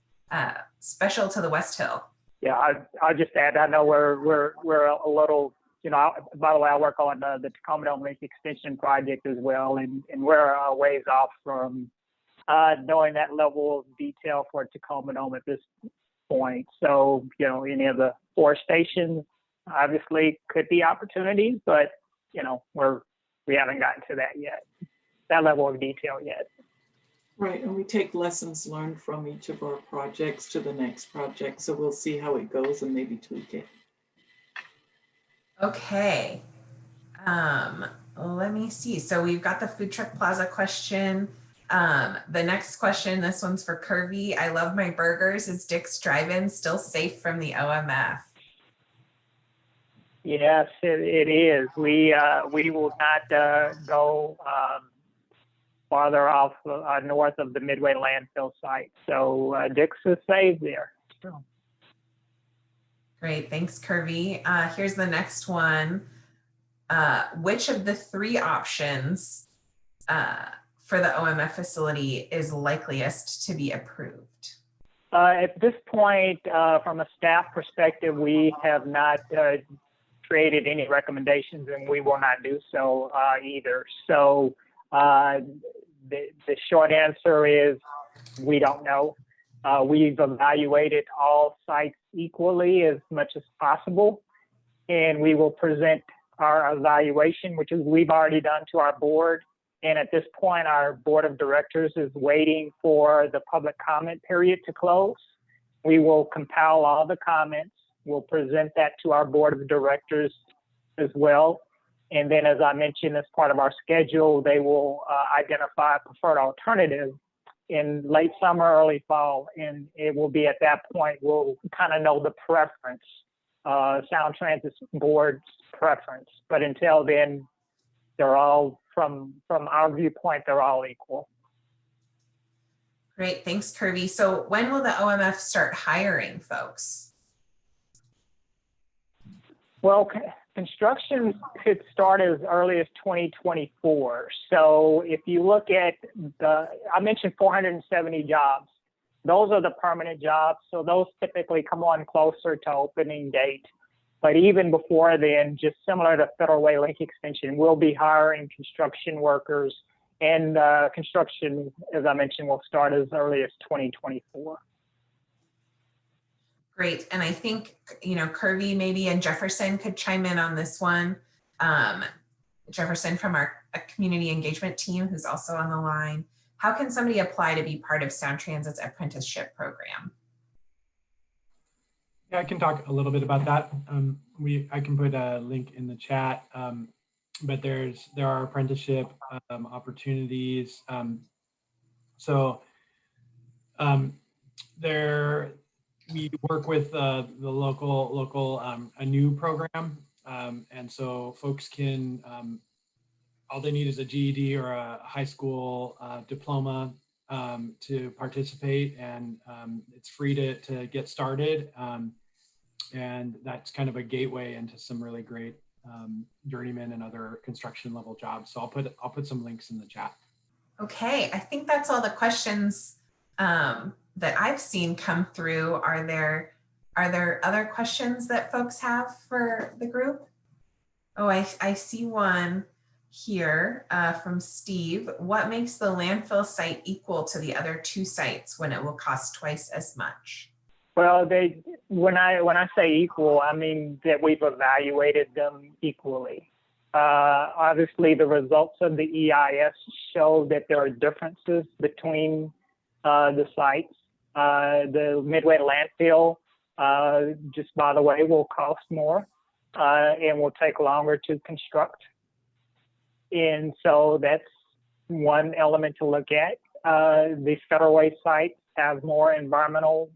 special to the West Hill. Yeah, I'll just add, I know we're a little, you know, by the way, I work on the Tacoma Dome Link extension project as well, and we're a ways off from knowing that level of detail for Tacoma Dome at this point. So, you know, any of the 4 stations obviously could be opportunities, but, you know, we haven't gotten to that yet, that level of detail yet. Right, and we take lessons learned from each of our projects to the next project. So we'll see how it goes and maybe tweak it. Okay. Let me see. So we've got the food truck plaza question. The next question, this one's for Kirby. I love my burgers. Is Dick's Drive-In still safe from the OMF? Yes, it is. We will not go farther off north of the Midway landfill site. So Dick's is safe there. So. Great, thanks, Kirby. Here's the next one. Which of the 3 options for the OMF facility is likeliest to be approved? At this point, from a staff perspective, we have not created any recommendations, and we will not do so either. So the short answer is we don't know. We've evaluated all sites equally as much as possible, and we will present our evaluation, which is we've already done, to our board. And at this point, our board of directors is waiting for the public comment period to close. We will compile all the comments. We'll present that to our board of directors as well. And then, as I mentioned, as part of our schedule, they will identify a preferred alternative in late summer, early fall. And it will be at that point, we'll kind of know the preference, SoundTransit board's preference. But until then, they're all, from our viewpoint, they're all equal. Great, thanks, Kirby. So when will the OMF start hiring folks? Well, construction could start as early as 2024. So if you look at I mentioned 470 jobs. Those are the permanent jobs. So those typically come on closer to opening date. But even before then, just similar to Federal Way Link Extension, we'll be hiring construction workers, and construction, as I mentioned, will start as early as 2024. Great, and I think, you know, Kirby maybe and Jefferson could chime in on this one. Jefferson from our community engagement team, who's also on the line. How can somebody apply to be part of SoundTransit's apprenticeship program? Yeah, I can talk a little bit about that. I can put a link in the chat, but there are apprenticeship opportunities. We work with the local a new program, and so folks can all they need is a GED or a high school diploma to participate, and it's free to get started. And that's kind of a gateway into some really great journeyman and other construction level jobs. So I'll put some links in the chat. Okay, I think that's all the questions that I've seen come through. Are there other questions that folks have for the group? Oh, I see one here from Steve. What makes the landfill site equal to the other 2 sites when it will cost twice as much? Well, when I say equal, I mean that we've evaluated them equally. Obviously, the results of the EIS show that there are differences between the sites. The Midway landfill, just by the way, will cost more and will take longer to construct. And so that's one element to look at. The Federal Way sites have more environmental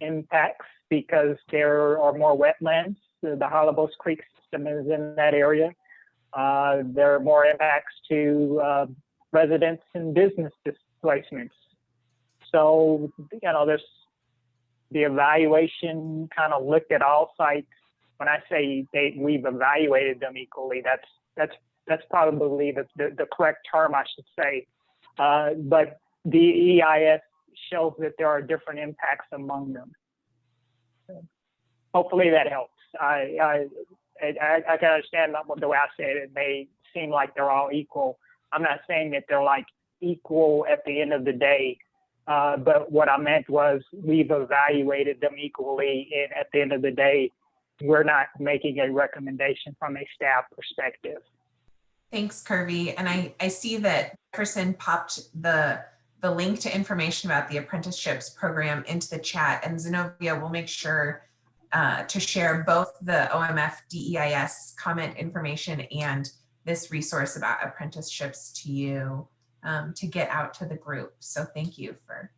impacts because there are more wetlands. The Hollywood Creek system is in that area. There are more impacts to residents and business displacements. So, there's the evaluation kind of looked at all sites. When I say we've evaluated them equally, that's probably the correct term, I should say. But the EIS shows that there are different impacts among them. Hopefully that helps. I can understand the way I said it. It may seem like they're all equal. I'm not saying that they're like equal at the end of the day, but what I meant was we've evaluated them equally, and at the end of the day, we're not making a recommendation from a staff perspective. Thanks, Kirby. And I see that Jefferson popped the link to information about the apprenticeships program into the chat, and Zenobia will make sure to share both the OMF DEIS comment information and this resource about apprenticeships to you to get out to the group. So thank you for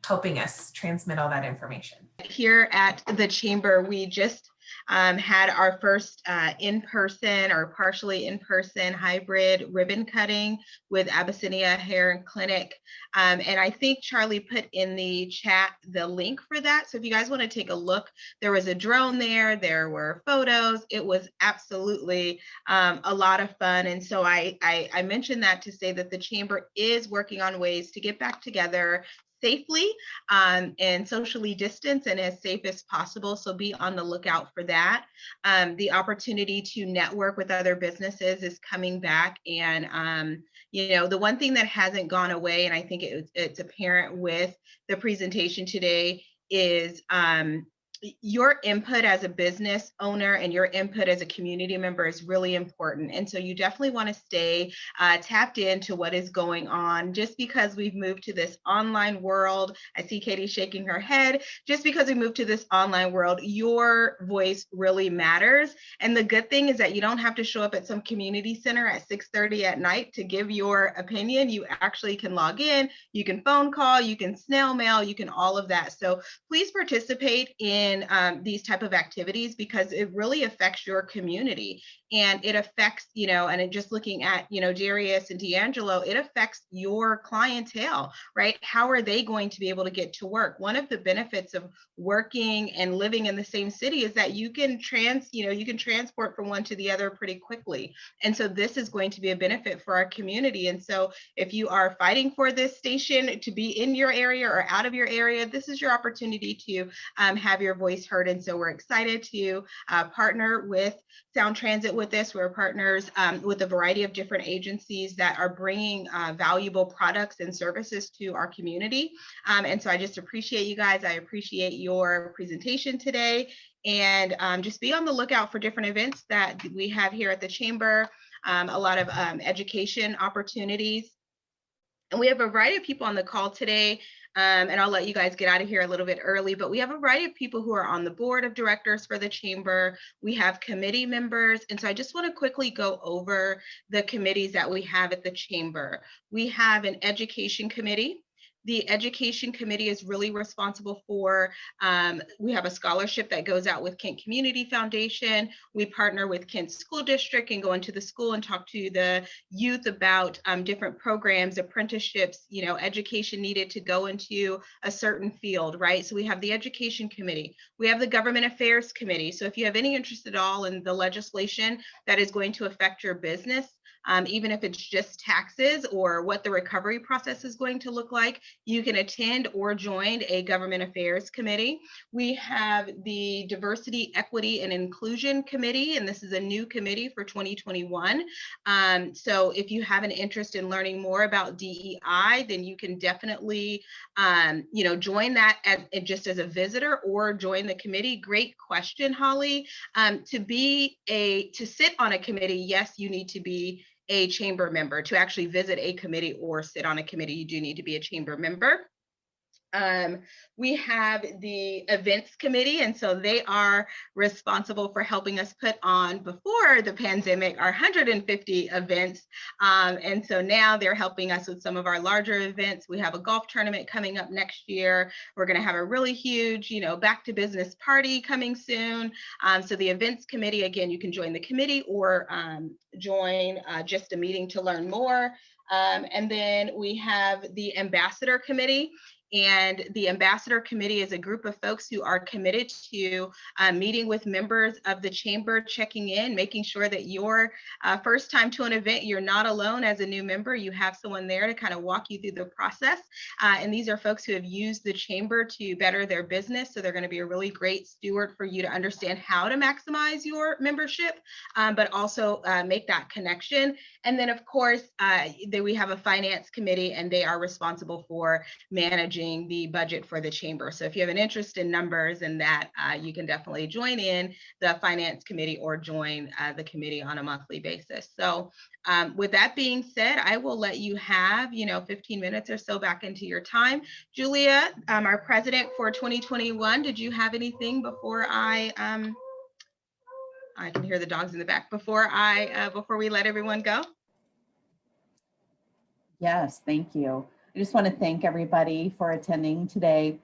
helping us transmit all that information. Here at the Chamber, we just had our first in-person or partially in-person hybrid ribbon cutting with Abyssinia Hair Clinic. And I think Charlie put in the chat the link for that. So if you guys want to take a look, there was a drone there were photos. It was absolutely a lot of fun. And so I mentioned that to say that the Chamber is working on ways to get back together safely and socially distanced and as safe as possible. So be on the lookout for that. The opportunity to network with other businesses is coming back. And, the one thing that hasn't gone away, and I think it's apparent with the presentation today, is your input as a business owner and your input as a community member is really important. And so you definitely want to stay tapped into what is going on. Just because we've moved to this online world, I see Katie shaking her head, just because we moved to this online world, your voice really matters. And the good thing is that you don't have to show up at some community center at 6:30 at night to give your opinion. You actually can log in, you can phone call, you can snail mail, you can all of that. So please participate in these type of activities because it really affects your community, and it affects, and just looking at, Darius and D'Angelo, it affects your clientele, right? How are they going to be able to get to work? One of the benefits of working and living in the same city is that you can transport from one to the other pretty quickly. And so this is going to be a benefit for our community. And so if you are fighting for this station to be in your area or out of your area, this is your opportunity to have your voice heard. And so we're excited to partner with SoundTransit with this. We're partners with a variety of different agencies that are bringing valuable products and services to our community. And so I just appreciate you guys. I appreciate your presentation today. And just be on the lookout for different events that we have here at the Chamber, a lot of education opportunities. And we have a variety of people on the call today, and I'll let you guys get out of here a little bit early, but we have a variety of people who are on the board of directors for the Chamber. We have committee members, and so I just want to quickly go over the committees that we have at the Chamber. We have an education committee. The education committee is really responsible for, we have a scholarship that goes out with Kent Community Foundation. We partner with Kent School District and go into the school and talk to the youth about different programs, apprenticeships, education needed to go into a certain field, right? So we have the education committee. We have the government affairs committee. So if you have any interest at all in the legislation that is going to affect your business, even if it's just taxes or what the recovery process is going to look like, you can attend or join a government affairs committee. We have the diversity, equity, and inclusion committee, and this is a new committee for 2021. So if you have an interest in learning more about DEI, then you can definitely, join that just as a visitor or join the committee. Great question, Holly. To sit on a committee, yes, you need to be a chamber member. To actually visit a committee or sit on a committee, you do need to be a chamber member. We have the events committee, and so they are responsible for helping us put on, before the pandemic, our 150 events. And so now they're helping us with some of our larger events. We have a golf tournament coming up next year. We're going to have a really huge, back to business party coming soon. So the events committee, again, you can join the committee or join just a meeting to learn more. And then we have the ambassador committee. And the ambassador committee is a group of folks who are committed to meeting with members of the chamber, checking in, making sure that your first time to an event, you're not alone as a new member. You have someone there to kind of walk you through the process. And these are folks who have used the chamber to better their business. So they're going to be a really great steward for you to understand how to maximize your membership, but also make that connection. And then, of course, we have a finance committee, and they are responsible for managing the budget for the chamber. So if you have an interest in numbers and that, you can definitely join in the finance committee or join the committee on a monthly basis. So with that being said, I will let you have 15 minutes or so back into your time. Julia, our president for 2021, did you have anything before I can hear the dogs in the back, before we let everyone go? Yes, thank you. I just want to thank everybody for attending today.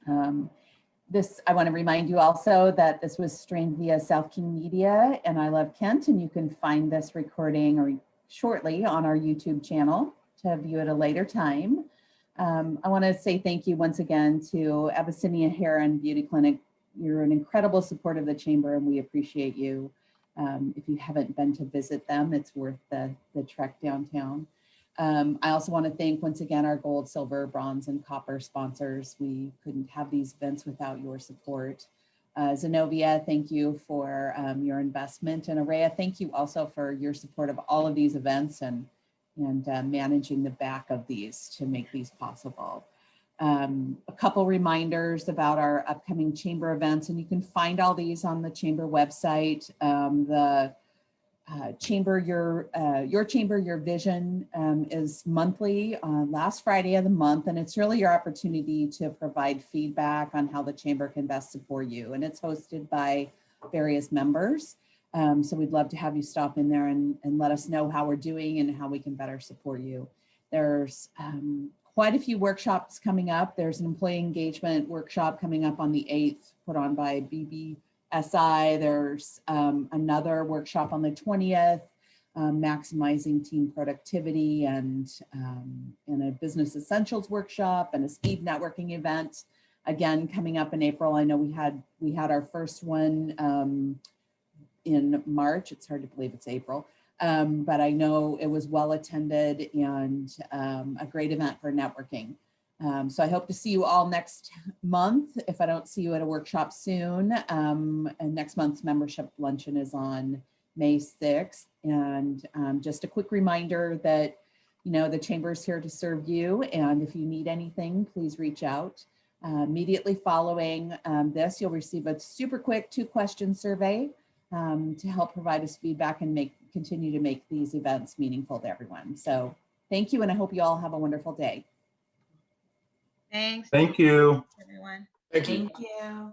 I want to remind you also that this was streamed via South King Media and I Love Kent, and you can find this recording shortly on our YouTube channel to view at a later time. I want to say thank you once again to Abyssinia Hair and Beauty Clinic. You're an incredible support of the chamber, and we appreciate you. If you haven't been to visit them, it's worth the trek downtown. I also want to thank once again our gold, silver, bronze, and copper sponsors. We couldn't have these events without your support. Zenobia, thank you for your investment. And Araya, thank you also for your support of all of these events and managing the back of these to make these possible. A couple reminders about our upcoming chamber events, and you can find all these on the chamber website. Chamber, your chamber, your vision is monthly, last Friday of the month, and it's really your opportunity to provide feedback on how the chamber can best support you. And it's hosted by various members. So we'd love to have you stop in there and let us know how we're doing and how we can better support you. There's quite a few workshops coming up. There's an employee engagement workshop coming up on the 8th, put on by BBSI. There's another workshop on the 20th, maximizing team productivity, and a business essentials workshop and a speed networking event, again, coming up in April. I know we had our first one in March. It's hard to believe it's April, but I know it was well attended and a great event for networking. So I hope to see you all next month, if I don't see you at a workshop soon. And next month's membership luncheon is on May 6th. And just a quick reminder that, the chamber is here to serve you. And if you need anything, please reach out. Immediately following this, you'll receive a super quick 2-question survey to help provide us feedback and continue to make these events meaningful to everyone. So thank you, and I hope you all have a wonderful day. Thanks. Thank you. Everyone. Thank you. Thank you.